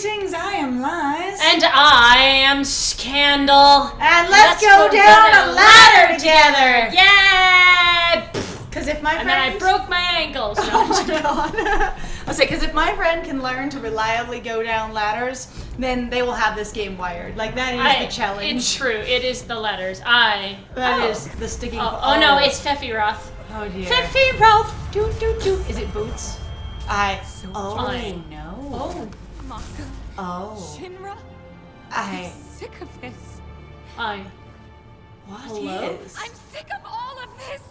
Greetings, I am Lies. And I am Scandal. And let's go down a ladder together! Yay! Because if my friend... And then I broke my ankles. No, Oh my god. I'll say, because if my friend can learn to reliably go down ladders, then they will have this game wired. Like, that is the challenge. It's true. It is the letters. That is the sticking... Oh no, it's Pfeffiroth. Oh dear. Pfeffiroth! Doo doo doo. Is it Boots? Oh no. Oh. Mako. Oh. Shinra. I'm sick of this. What is? I'm sick of all of this.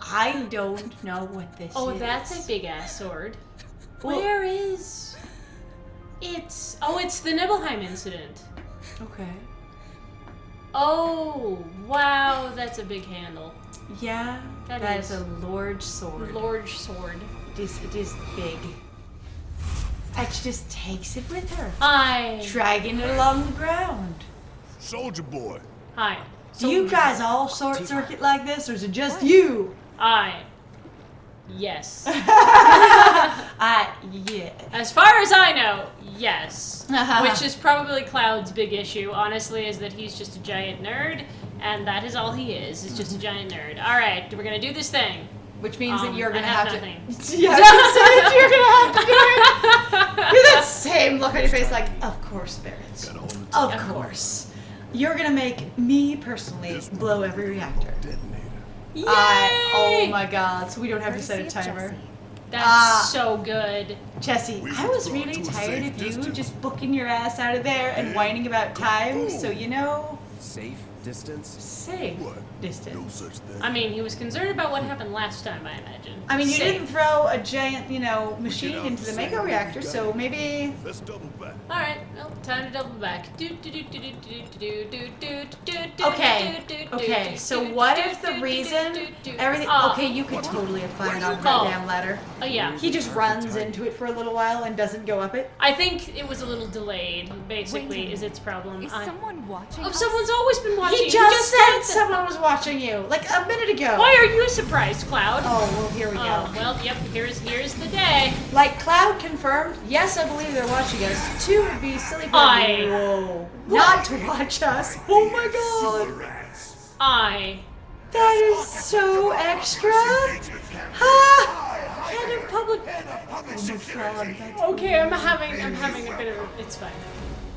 I don't know what this is. Oh, that's a big ass sword. Well- Where is... It's the Nibelheim incident. Okay. Oh, wow, that's a big handle. Yeah, that is a large sword. Large sword. It is big. And she just takes it with her, Hi. dragging it along the ground. Soldier boy. Hi. Do you guys all short circuit like this, or is it just you? Yes. Yeah. As far as I know, yes. Uh-huh. Which is probably Cloud's big issue, honestly, is that he's just a giant nerd, and that is all he is just a giant nerd. Alright, we're gonna do this thing. Which means that you're gonna I have nothing. to. Yeah, you're gonna have to do it. Do that same look on your face, like, of course, Barrett. Of course. You're gonna make me personally blow every reactor. Yay! Oh my god, so we don't have to set a timer. That's so good. Jesse, I was really tired of you just booking your ass out of there and whining about time, so you know... Safe distance? Safe distance. No such thing. I mean, he was concerned about what happened last time, I imagine. I mean, you Safe. didn't throw a giant, machine into the Mako reactor, so maybe... Let's double back. Alright, well, time to double back. Okay, so what if the reason everything... Okay, you could totally apply it on that damn ladder. Oh, yeah. He just runs into it for a little while and doesn't go up it. I think it was a little delayed, basically, is its problem. Is someone watching? Oh, us? someone's always been watching. He just said someone was watching you, like a minute ago. Why are you surprised, Cloud? Oh, well, here we go. Oh, well, yep, here's the day. Like, Cloud confirmed, yes, I believe they're watching us. 2 would be silly for whoa. Not to watch us. Oh my god. That is so extra. Ha! Head of public... Oh my god, that's... Okay, I'm having a bit of it's fine.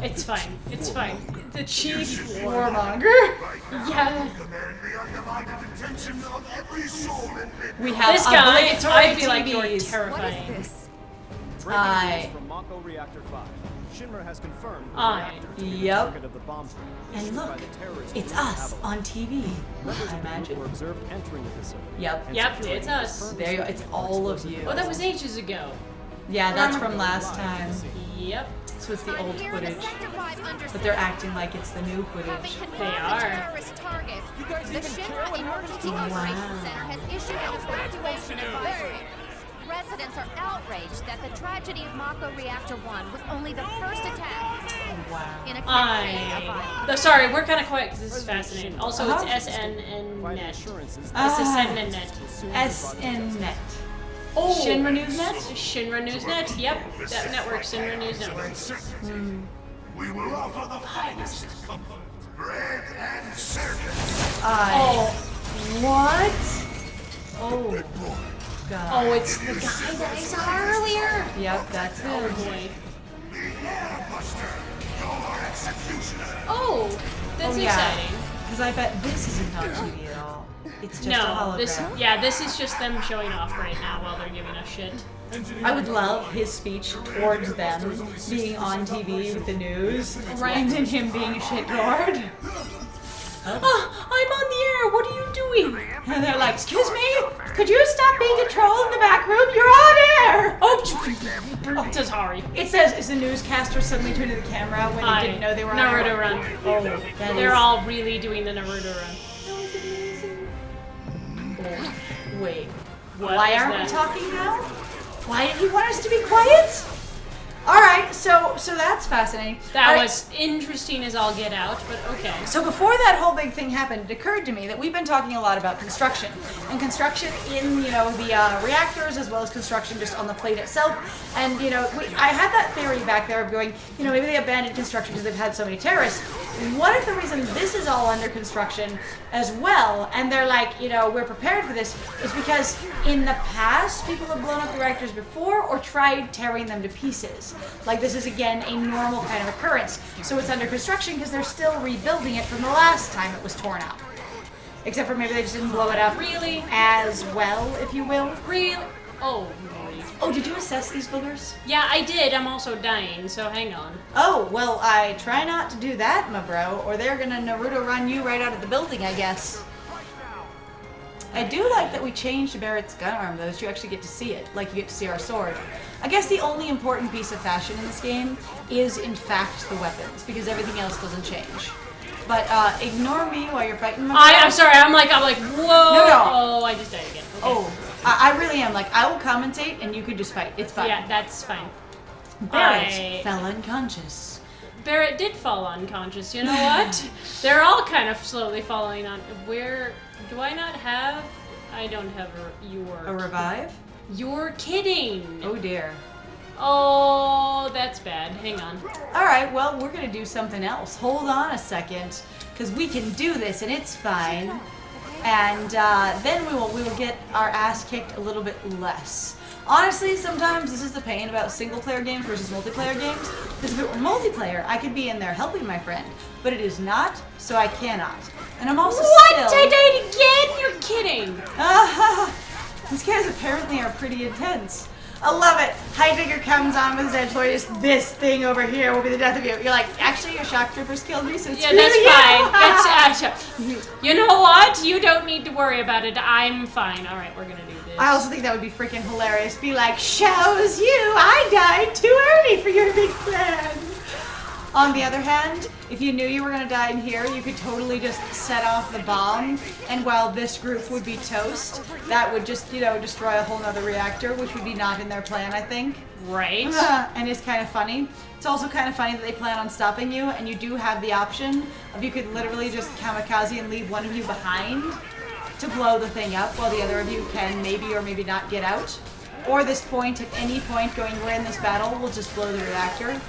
It's fine. It's fine. The chief warmonger. Yeah. We have This guy, obligatory I'd be like, you're TVs. terrifying. What is this? Aye. From Mako Reactor 5. Shinra has confirmed the Aye. reactor to be the Yep. target of the bomb threat And issued look, by the terrorists it's group us Avalon. on TV. Members I of the group imagine. were observed entering the facility. Yep. and Yep, securing it's us. confirmed There you go. It's all of you. Oh, that was ages ago. Yeah, that's from last time. Yep. So it's the I'm old here footage. to Sector 5 under But they're acting like it's the new Having footage. confirmed They the are. terrorist target, the Shinra Emergency Operations Center has issued an evacuation advisory. Residents are outraged that the tragedy of Mako Reactor 1 was only the first attack Wow. in a campaign of violence. Sorry, we're kind of quiet because this is fascinating. Also, Uh-huh. it's SN and Providing net. assurances SN and net. SNNet. Oh, Shinra Newsnet? Shinra Newsnet. Yep, that network, Shinra News Network. We will offer the finest bread and circus. Oh, What? Oh, God. oh, it's the guy that I saw earlier. Yep, that's Oh him. boy. The Airbuster, your executioner. Oh, that's Oh, yeah. exciting. Because I bet this isn't on TV at all. It's just a No, hologram. this is just them showing off right now while they're giving us shit. I would love his speech towards them being on TV with the news, Right. and then him being a shitguard. I'm on the air. What are you doing? And they're like, "Excuse me, could you stop being a troll in the back room? You're on air!" Oh, sorry. It says, "Is the newscaster suddenly turning the camera when they didn't know they were on air?" Naruto run. Oh, that They're is- all really doing the Naruto run. Wait, What why was aren't we that? talking now? Why did he want us to be quiet? Alright, so So that's fascinating. That All right. was interesting as all get out, but okay. So before that whole big thing happened, it occurred to me that we've been talking a lot about construction. And construction in, the reactors as well as construction just on the plate itself. And, I had that theory back there of going, maybe they abandoned construction because they've had so many terrorists. What if the reason this is all under construction as well, and they're like, we're prepared for this, is because in the past, people have blown up the reactors before or tried tearing them to pieces. Like this is, again, a normal kind of occurrence. So it's under construction because they're still rebuilding it from the last time it was torn up. Except for maybe they just didn't blow it up Really? as well, if you will. Really? Oh, Oh, did you assess these boogers? yeah, I did. I'm also dying, so hang on. Oh, well, I try not to do that, my bro, or they're gonna Naruto run you right out of the building, I guess. I do like that we changed Barrett's gun arm, though, so you actually get to see it, like you get to see our sword. I guess the only important piece of fashion in this game is, in fact, the weapons, because everything else doesn't change. But ignore me while you're fighting my I'm sorry. I'm like, whoa. No. Oh, I just died again. Okay. Oh, I really am. Like, I will commentate, and you could just fight. It's fine. Yeah, that's fine. Barrett fell unconscious. Barrett did fall unconscious. You know what? They're all kind of slowly falling on. Where do I not have? I don't have A revive? You're kidding. Oh dear. Oh, that's bad. Hang on. All right, well, we're gonna do something else. Hold on a second, because we can do this, and it's fine. And then we will get our ass kicked a little bit less. Honestly, sometimes this is the pain about single-player games versus multiplayer games. Because if it were multiplayer, I could be in there helping my friend, but it is not, so I cannot. And I'm also What? still. I died again? You're kidding. These guys apparently are pretty intense. I love it. Heidegger comes on with his edgelord. Just this thing over here will be the death of you. You're like, actually, your shock troopers killed me, so Yeah, screw that's you. fine. You know what? You don't need to worry about it. I'm fine. All right, we're gonna do this. I also think that would be freaking hilarious. Be like, shows you, I died too early for your big plan. On the other hand, if you knew you were gonna die in here, you could totally just set off the bomb, and while this group would be toast, that would just, destroy a whole nother reactor, which would be not in their plan, I think. Right. And it's kind of funny. It's also kind of funny that they plan on stopping you, and you do have the option of you could literally just kamikaze and leave one of you behind to blow the thing up while the other of you can maybe or maybe not get out. Or this point, at any point going, we're in this battle, we'll just blow the reactor.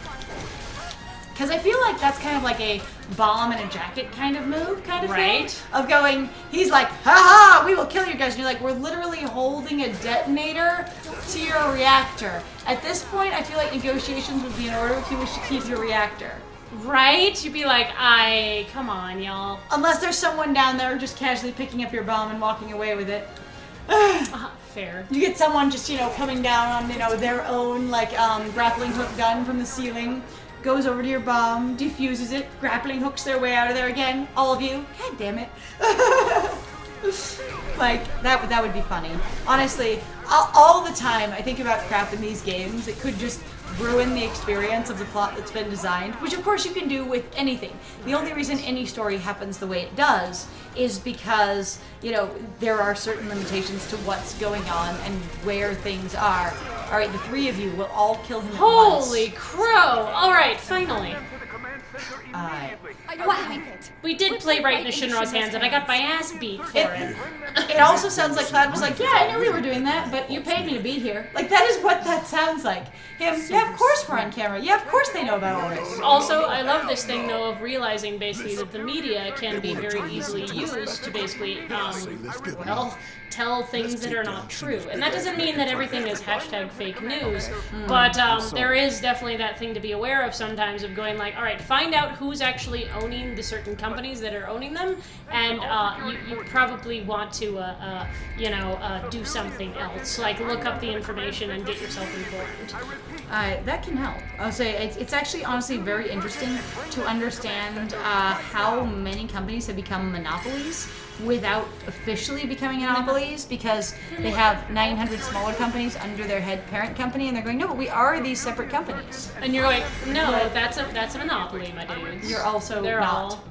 Because I feel like that's kind of like a bomb in a jacket kind of move, kind of Right. thing. Of going, he's like, ha, we will kill you guys. And you're like, we're literally holding a detonator to your reactor. At this point, I feel like negotiations would be in order if you wish to keep your reactor. Right? You'd be like, come on, y'all. Unless there's someone down there just casually picking up your bomb and walking away with it. Fair. You get someone just, coming down on, their own, grappling hook gun from the ceiling, goes over to your bomb, defuses it, grappling hooks their way out of there again. All of you. God damn it. That would be funny. Honestly, all the time I think about crap in these games, it could just ruin the experience of the plot that's been designed, which of course you can do with anything. The only reason any story happens the way it does is because, there are certain limitations to what's going on and where things are. All right, the three of you will all kill him at once. Holy crow! All right, finally. I don't believe it. We did play right into Shinra's hands, and I got my ass beat for it. It also sounds like Cloud was like, yeah, I knew we were doing that, but you paid me to be here. Like, that is what that sounds like. Him, yeah, of course we're on camera. Yeah, of course they know about all this. Also, I love this thing, though, of realizing basically that the media can be very easily used to basically, tell things that are not true. And that doesn't mean that everything is #fake news, but there is definitely that thing to be aware of sometimes of going like, all right, find out who's actually owning the certain companies that are owning them, and you probably want to, do something else, like look up the information and get yourself informed. That can help. I'll say it's actually honestly very interesting to understand how many companies have become monopolies without officially becoming monopolies, because they have 900 smaller companies under their head parent company, and they're going, no, but we are these separate companies. And you're like, no, that's a monopoly, my dudes. You're also They're not. all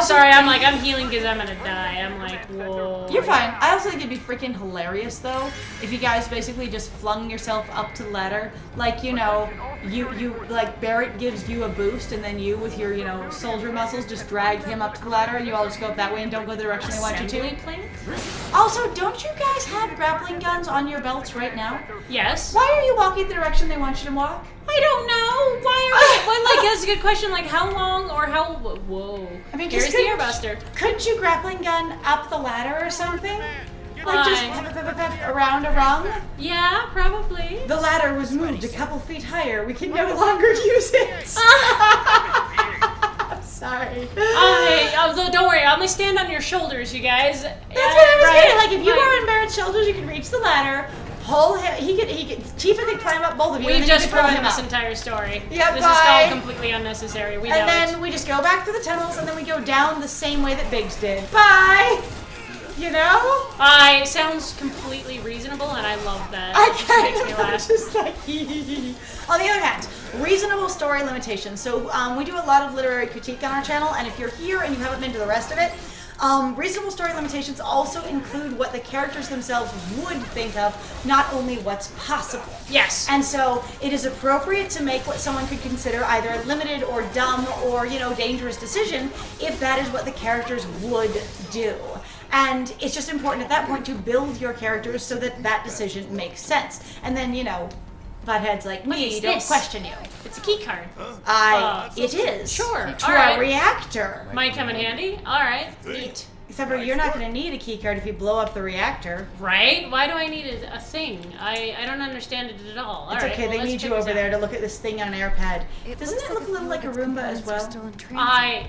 Sorry, I'm healing because I'm gonna die. I'm like, whoa. You're fine. I also think it'd be freaking hilarious though if you guys basically just flung yourself up to the ladder, like you like Barrett gives you a boost, and then you with your soldier muscles just drag him up to the ladder, and you all just go up that way and don't go the direction they want you to. Assembly plant? Also, don't you guys have grappling guns on your belts right now? Yes. Why are you walking the direction they want you to walk? I don't know. Why are well, that's a good question. Like, how long or how? Whoa. I mean, here's the Airbuster. Couldn't you grappling gun up the ladder or something? Like just around a rung? Yeah, probably. The ladder was moved a couple feet higher. We can no longer use it. I'm sorry. Although don't worry, I'll only stand on your shoulders, you guys. That's what I was saying. Like, if you were on Barrett's shoulders, you can reach the ladder. Pull him. Tifa could climb up both of you. We just ruined ruined this entire story. Yep, this bye. is all completely unnecessary. We know And then we just go back through the tunnels, and then we go down the same way that Biggs did. Bye. Sounds completely reasonable, and I love that. I It makes me kind of laugh. just like. On the other hand, reasonable story limitations. So we do a lot of literary critique on our channel, and if you're here and you haven't been to the rest of it, reasonable story limitations also include what the characters themselves would think of, not only what's possible. Yes. And so it is appropriate to make what someone could consider either a limited or dumb or, dangerous decision if that is what the characters would do. And it's just important at that point to build your characters so that that decision makes sense. And then, buttheads like me don't question you. It's a key card. It is. Sure. To All right. a reactor. Might come in handy. All right. Neat. Except for you're not going to need a key card if you blow up the reactor. Right? Why do I need a thing? I don't understand it at all. It's okay. They need you over there to look at this thing on an AirPad. Doesn't it look a little like a Roomba as well?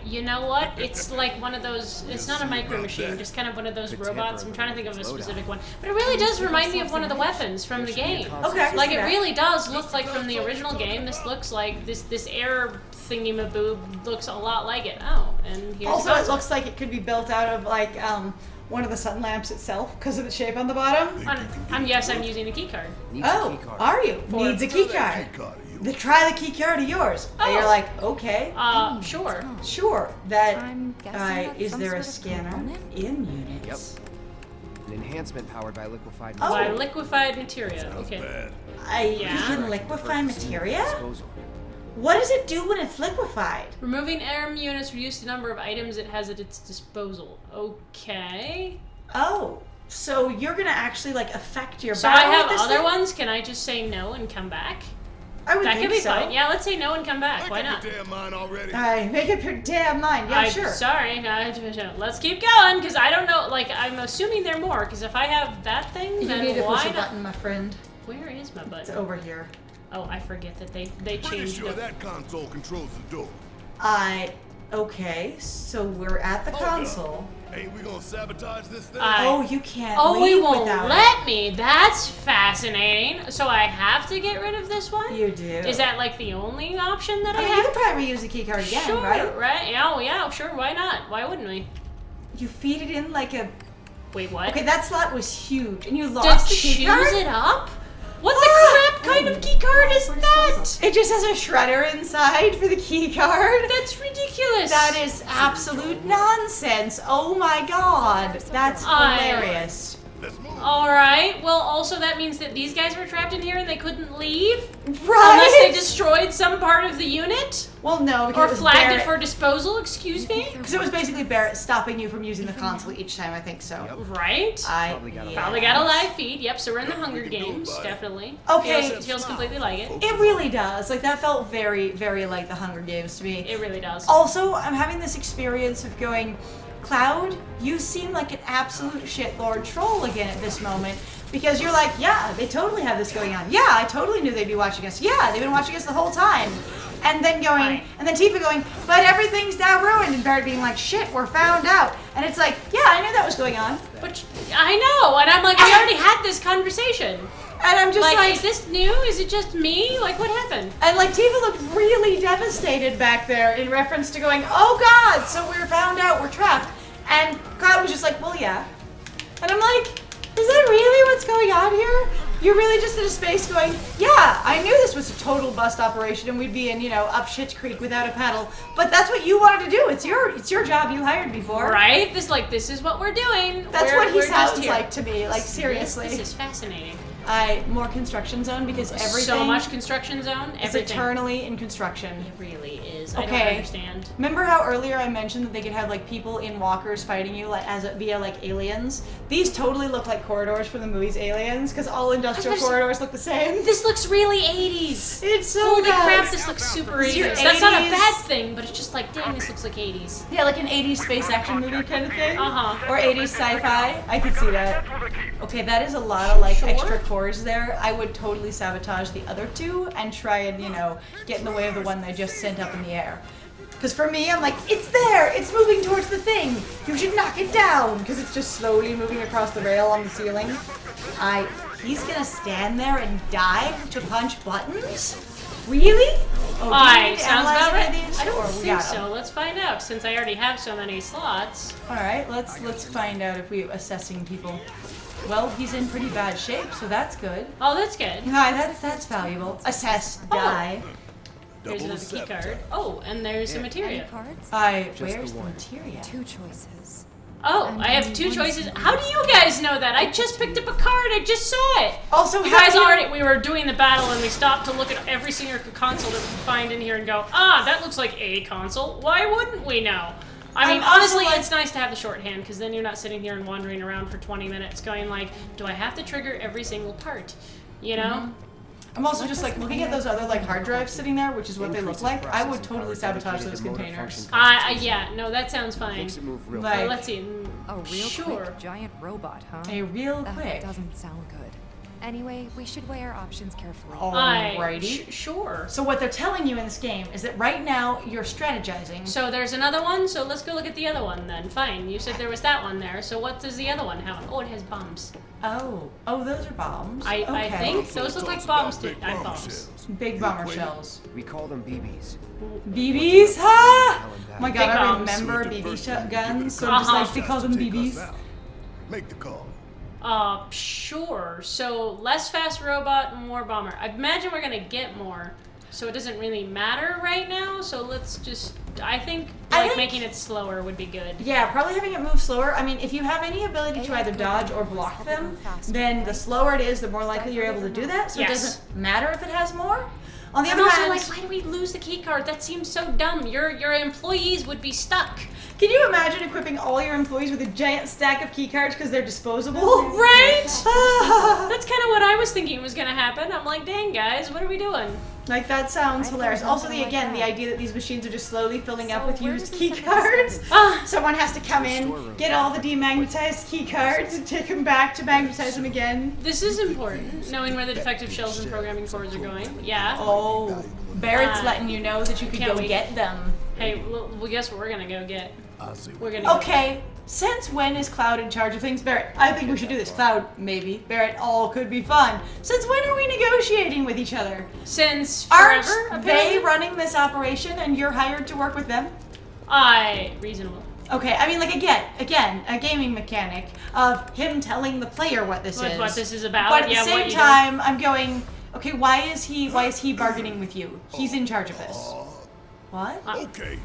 You know what? It's like one of those. It's not a micro machine. Just kind of one of those robots. I'm trying to think of a specific one, but it really does remind me of one of the weapons from the game. Okay. Like it really does look like from the original game. This looks like this air thingy-maboob looks a lot like it. Oh, and here's also it looks like it could be built out of like one of the sun lamps itself because of the shape on the bottom. Yes, I'm using a key card. Are you? Needs a key card. Try the key card of yours. And you're like, okay. Sure. Sure. Is there a scanner in units? Yep. An enhancement powered by liquefied By liquefied materia. Okay. You can liquefy materia? disposal. What does it do when it's liquefied? Removing air units reduce the number of items it has at its disposal. Okay. Oh, so you're gonna actually affect your So I battle have with this other thing? ones. Can I just say no and come back? I would That think could be so. fine. Yeah, let's say no and come back. Why not? Damn mine already. Make up your damn mind. Yeah, sure. Sorry. Let's keep going because I don't know. I'm assuming there are more. Because if I have that thing, You then need to why push a not? button, my friend. Where is my button? It's over here. Oh, I forget that they Pretty changed sure it. that console controls the door. Okay, so we're at the console. Ain't we gonna sabotage this thing? You can't Oh, leave we won't without let me. That's fascinating. So I have to get rid of this one? You do. Is that the only option that I, I mean, have? you could probably reuse the key card again, Sure, right? Yeah, oh, yeah, sure. Why not? Why wouldn't we? You feed it in like a... Wait, what? Okay, that slot was huge, and you To lost the key choose card? it up? What the crap kind of key card is that? It just has a shredder inside for the key card. That's ridiculous. That is absolute nonsense. Oh my god. That's hilarious. Let's move. Alright, well, also that means that these guys were trapped in here and they couldn't leave? Right? Unless they destroyed some part of the unit? Well, no, Or because it was flagged Barrett. it for disposal, excuse me? Because it was basically Barrett stopping you from using the console each time, I think so. Right? Probably got a Probably got a live feed. Yep, so we're in the Hunger Games, definitely. Okay. Feels completely like it. It really does. That felt very, very like the Hunger Games to me. It really does. Also, I'm having this experience of going, Cloud, you seem like an absolute shitlord troll again at this moment. Because you're like, yeah, they totally have this going on. Yeah, I totally knew they'd be watching us. Yeah, they've been watching us the whole time. And then going, and then Tifa going, but everything's now ruined. And Barrett being like, shit, we're found out. And it's like, yeah, I knew that was going on. But I know, and I'm like, we already had this conversation. And I'm just like, is this new? Is it just me? What happened? and Tifa looked really devastated back there in reference to going, oh god, so we're found out, we're trapped. And Cloud was just like, well, yeah. And I'm like, is that really what's going on here? You're really just in a space going, yeah, I knew this was a total bust operation and we'd be in, up Shit's Creek without a paddle. But that's what you wanted to do. It's your job. You hired me for. Right? This is what we're doing. That's what he we're just sounds here. like to me. Like, seriously. This is fascinating. More construction zone because everything. So much construction zone. It's Everything. eternally in construction. It really is. I don't Okay. understand. Remember how earlier I mentioned that they could have like people in walkers fighting you via like aliens? These totally look like corridors from the movies Aliens because all industrial There's- corridors look the same. This looks really 80s. It's so Holy nice. crap, this looks super This is your 80s. That's not a 80s. bad thing, but it's just like, dang, this looks like 80s. Yeah, like an 80s space action movie kind of thing. Uh-huh. Or 80s sci-fi. I could see that. Okay, that is a lot of like Sure. extra cores there. I would totally sabotage the other two and try and, get in the way of the one they just sent up in the air. Because for me, I'm like, it's there! It's moving towards the thing! You should knock it down! Because it's just slowly moving across the rail on the ceiling. He's gonna stand there and dive to punch buttons? Really? Oh, do you need to Sounds analyze about any right. of these? I Or don't we think got 'em? so. Let's find out, since I already have so many slots. Alright, let's find out if we're assessing people. Well, he's in pretty bad shape, so that's good. Oh, that's good. Hi, that's valuable. Assess, die. There's Double another key sabotage. card. Oh, and there's some Any materia. cards? Where's the one. materia? 2 choices. Oh, I have 2 choices. How do you guys know that? I just picked up a card. I just saw it. Also, You how guys do you- already, we were doing the battle and we stopped to look at every single console that we could find in here and go, that looks like a console. Why wouldn't we know? I mean, I'm also honestly, like- it's nice to have the shorthand because then you're not sitting here and wandering around for 20 minutes going like, do I have to trigger every single part? You know? I'm also just like looking at those other like hard drives sitting there, which is what they look Increases like. I would processing totally power sabotage dedicated those to motor containers. function Yeah, no, that sounds fine. Makes it move real Like- Well, let's see. A real Sure. quick giant robot, huh? A real That quick. doesn't sound good. Anyway, we should weigh our options carefully. Alrighty. Sure. So what they're telling you in this game is that right now you're strategizing. So there's another one, so let's go look at the other one then. Fine, you said there was that one there, so what does the other one have? Oh, it has bombs. Oh, those are bombs. I Okay. think those look like bombs to bombs. Big bomber shells. We call them BBs. BBs, huh? Oh my Big god, I bombs. remember BB guns, so Uh-huh. just like they call them BBs. Make the call. Sure. So less fast robot, more bomber. I imagine we're gonna get more, so it doesn't really matter right now. So let's just. I think making it slower would be good. Yeah, probably having it move slower. I mean, if you have any ability to either dodge or block them, then the slower it is, the more likely you're able to do that. So Yes. it doesn't matter if it has more. On the I'm other also hand, like, why do we lose the key card? That seems so dumb. Your employees would be stuck. can you imagine equipping all your employees with a giant stack of key cards because they're disposable? Right? Ah. That's kind of what I was thinking was gonna happen. I'm like, dang guys, what are we doing? Like that sounds I hilarious. thought Also, something like the that. idea that these machines are just slowly filling up So with where used does key this have cards. started? Ah, Someone has to come in, Storeroom. get all the demagnetized key cards, and take them back to magnetize them again. this is important. Knowing where the defective shells and programming cores are going. Yeah. Oh, Barrett's letting you know that you could can't go we- get them. Hey, well, guess what we're gonna go get? I see. We're gonna. Go Okay, since when is Cloud in charge of things? Barrett, I think we should do this. Cloud, maybe. Barrett, all could be fun. Since when are we negotiating with each other? Since Aren't forever, they apparently? running this operation and you're hired to work with them? Reasonable. Okay, I mean, like, again, a gaming mechanic of him telling the player what this is. What this is about. But at yeah, the what same you time, I'm going, okay, why is he bargaining with you? He's in charge of this. What? Okay,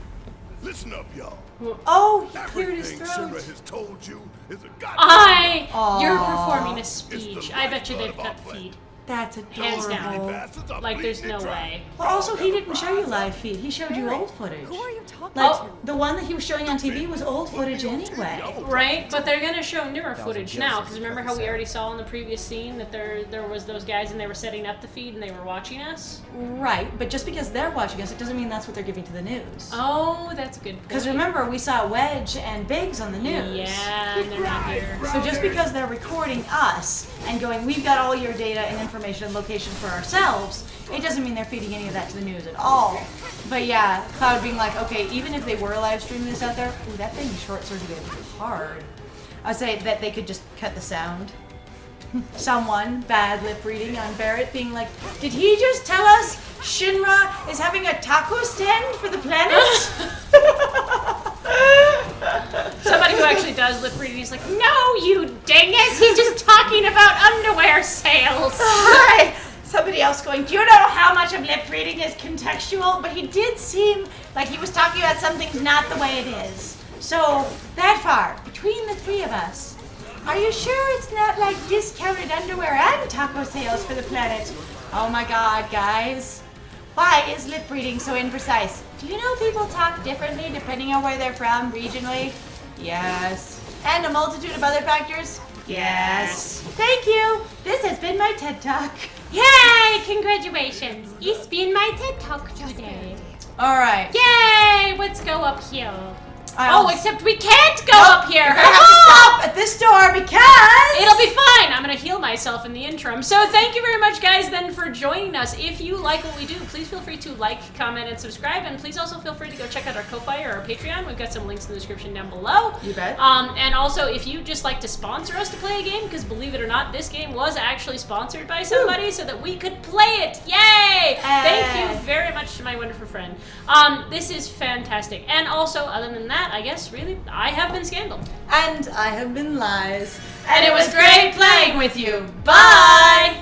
listen up, y'all. Oh, he cleared his Everything throat. Shinra has told you is a goddamn. You're Aw. performing a It's speech. the I bet you lifeblood they've of cut our feed. That's Hands down. adorable. Bastards are Like, there's bleeding no it dry. way. Well, also, he didn't show you live feed. He showed you old footage. Who are you talking Like, to? the one that he was showing on TV was old footage anyway. Right, but they're gonna show newer footage now. Because remember how we already saw in the previous scene that there was those guys and they were setting up the feed and they were watching us. Right, but just because they're watching us, it doesn't mean that's what they're giving to the news. Oh, that's a good point. Because remember, we saw Wedge and Biggs on the news. Yeah, and they're not here. So just because they're recording us and going, we've got all your data and information and location for ourselves, it doesn't mean they're feeding any of that to the news at all. But yeah, Cloud being like, okay, even if they were live streaming this out there, ooh, that thing short-circuited hard. I'd say that they could just cut the sound. Someone, bad lip reading on Barrett, being like, did he just tell us Shinra is having a taco stand for the planet? Somebody who actually does lip reading. He's like, no, you dingus! He's just talking about underwear sales. Hi. Somebody else going, do you know how much of lip reading is contextual? But he did seem like he was talking about something not the way it is. So, that far, between the three of us, are you sure it's not like discounted underwear and taco sales for the planet? Oh my god, guys. Why is lip reading so imprecise? Do you know people talk differently depending on where they're from, regionally? Yes. And a multitude of other factors? Yes. Thank you. This has been my TED Talk. Yay! Congratulations! It's been my TED Talk today. Alright. Yay! Let's go up here. I'll- Oh, except we can't go up here. You're gonna have to stop at this door because... It'll be fine. I'm gonna heal myself in the interim. So thank you very much, guys, then for joining us. If you like what we do, please feel free to like, comment, and subscribe. And please also feel free to go check out our Ko-Fi or our Patreon. We've got some links in the description down below. You bet. And also, if you just like to sponsor us to play a game, because believe it or not, this game was actually sponsored by somebody so that we could play it. Yay! Thank you very much to my wonderful friend. This is fantastic. And also, other than that, I guess, really, I have been Scandal. And I have been Lies. And it was great playing with you. Bye!